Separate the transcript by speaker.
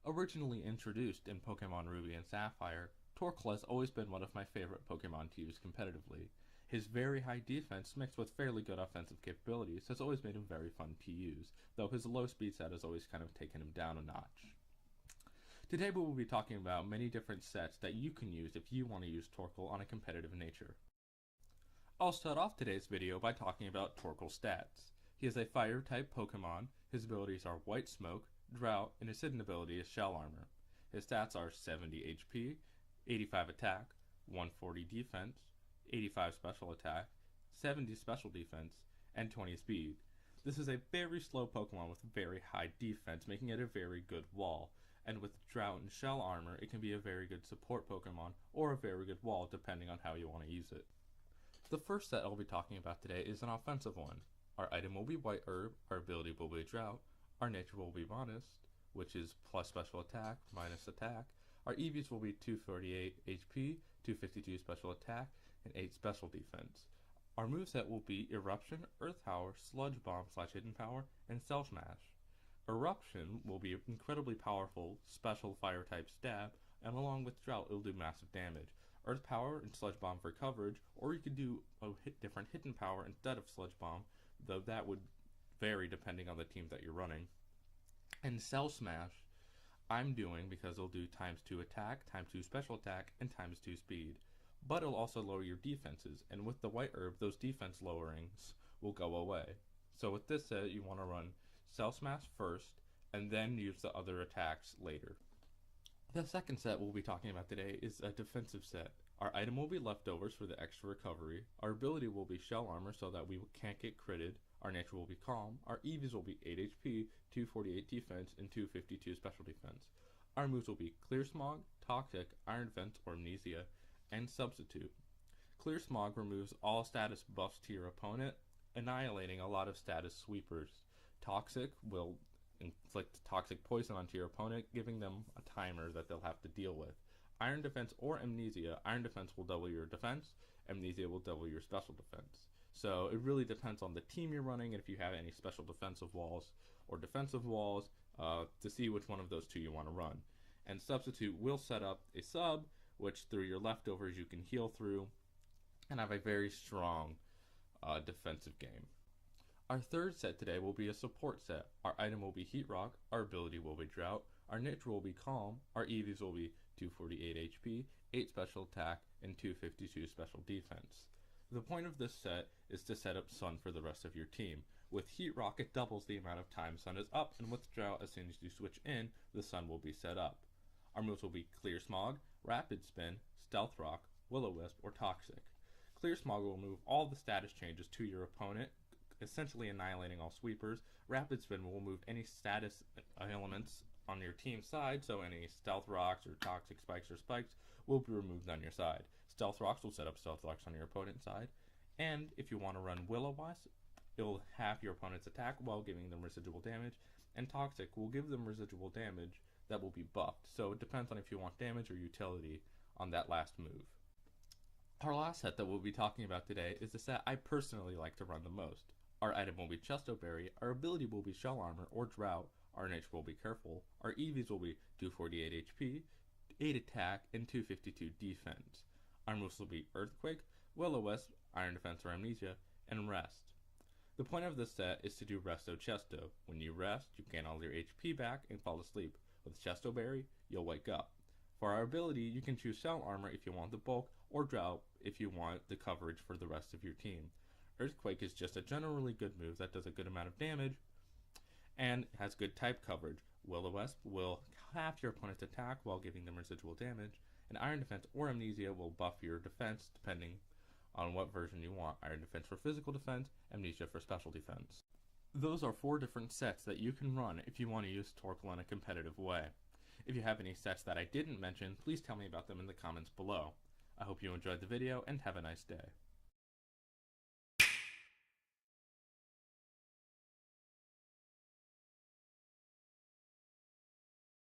Speaker 1: Originally introduced in Pokemon Ruby and Sapphire, Torkoal has always been one of my favorite Pokemon to use competitively. His very high defense mixed with fairly good offensive capabilities has always made him very fun to use, though his low speed set has always kind of taken him down a notch. Today we will be talking about many different sets that you can use if you want to use Torkoal on a competitive nature. I'll start off today's video by talking about Torkoal's stats. He is a Fire-type Pokemon. His abilities are White Smoke, Drought, and his hidden ability is Shell Armor. His stats are 70 HP, 85 attack, 140 defense, 85 special attack, 70 special defense, and 20 speed. This is a very slow Pokemon with very high defense, making it a very good wall. And with Drought and Shell Armor, it can be a very good support Pokemon or a very good wall depending on how you want to use it. The first set I'll be talking about today is an offensive one. Our item will be White Herb, our ability will be Drought, our nature will be Modest, which is plus special attack, minus attack. Our EVs will be 248 HP, 252 special attack, and 8 special defense. Our moveset will be Eruption, Earth Power, Sludge Bomb / Hidden Power, and Cell Smash. Eruption will be an incredibly powerful special fire type stab, and along with Drought it will do massive damage. Earth Power and Sludge Bomb for coverage, or you could do a different Hidden Power instead of Sludge Bomb, though that would vary depending on the team that you're running. And Cell Smash, I'm doing because it'll do ×2 attack, ×2 special attack, and ×2 speed. But it'll also lower your defenses, and with the White Herb, those defense lowerings will go away. So with this set, you want to run Cell Smash first, and then use the other attacks later. The second set we'll be talking about today is a defensive set. Our item will be Leftovers for the extra recovery. Our ability will be Shell Armor so that we can't get critted. Our nature will be Calm. Our EVs will be 8 HP, 248 defense, and 252 special defense. Our moves will be Clear Smog, Toxic, Iron Fence, or Amnesia, and Substitute. Clear Smog removes all status buffs to your opponent, annihilating a lot of status sweepers. Toxic will inflict toxic poison onto your opponent, giving them a timer that they'll have to deal with. Iron Defense or Amnesia. Iron Defense will double your defense, Amnesia will double your special defense. So it really depends on the team you're running and if you have any special defensive walls or defensive walls to see which one of those two you want to run. And Substitute will set up a sub, which through your leftovers you can heal through and have a very strong defensive game. Our third set today will be a support set. Our item will be Heat Rock, our ability will be Drought, our nature will be Calm, our EVs will be 248 HP, 8 special attack, and 252 special defense. The point of this set is to set up Sun for the rest of your team. With Heat Rock, it doubles the amount of time Sun is up, and with Drought, as soon as you switch in, the Sun will be set up. Our moves will be Clear Smog, Rapid Spin, Stealth Rock, Will-O-Wisp, or Toxic. Clear Smog will remove all the status changes to your opponent, essentially annihilating all sweepers. Rapid Spin will remove any status elements on your team's side, so any Stealth Rocks or Toxic Spikes or Spikes will be removed on your side. Stealth Rocks will set up Stealth Rocks on your opponent's side, and if you want to run Will-O-Wisp, it'll half your opponent's attack while giving them residual damage, and Toxic will give them residual damage that will be buffed, so it depends on if you want damage or utility on that last move. Our last set that we'll be talking about today is the set I personally like to run the most. Our item will be Chesto Berry, our ability will be Shell Armor or Drought, our nature will be Careful, our EVs will be 248 HP, 8 attack, and 252 defense. Our moves will be Earthquake, Will-O-Wisp, Iron Defense or Amnesia, and Rest. The point of this set is to do Resto Chesto. When you rest, you gain all your HP back and fall asleep. With Chesto Berry, you'll wake up. For our ability, you can choose Shell Armor if you want the bulk, or Drought if you want the coverage for the rest of your team. Earthquake is just a generally good move that does a good amount of damage and has good type coverage. Will-O-Wisp will half your opponent's attack while giving them residual damage, and Iron Defense or Amnesia will buff your defense depending on what version you want. Iron Defense for physical defense, Amnesia for special defense. Those are 4 different sets that you can run if you want to use Torkoal in a competitive way. If you have any sets that I didn't mention, please tell me about them in the comments below. I hope you enjoyed the video and have a nice day.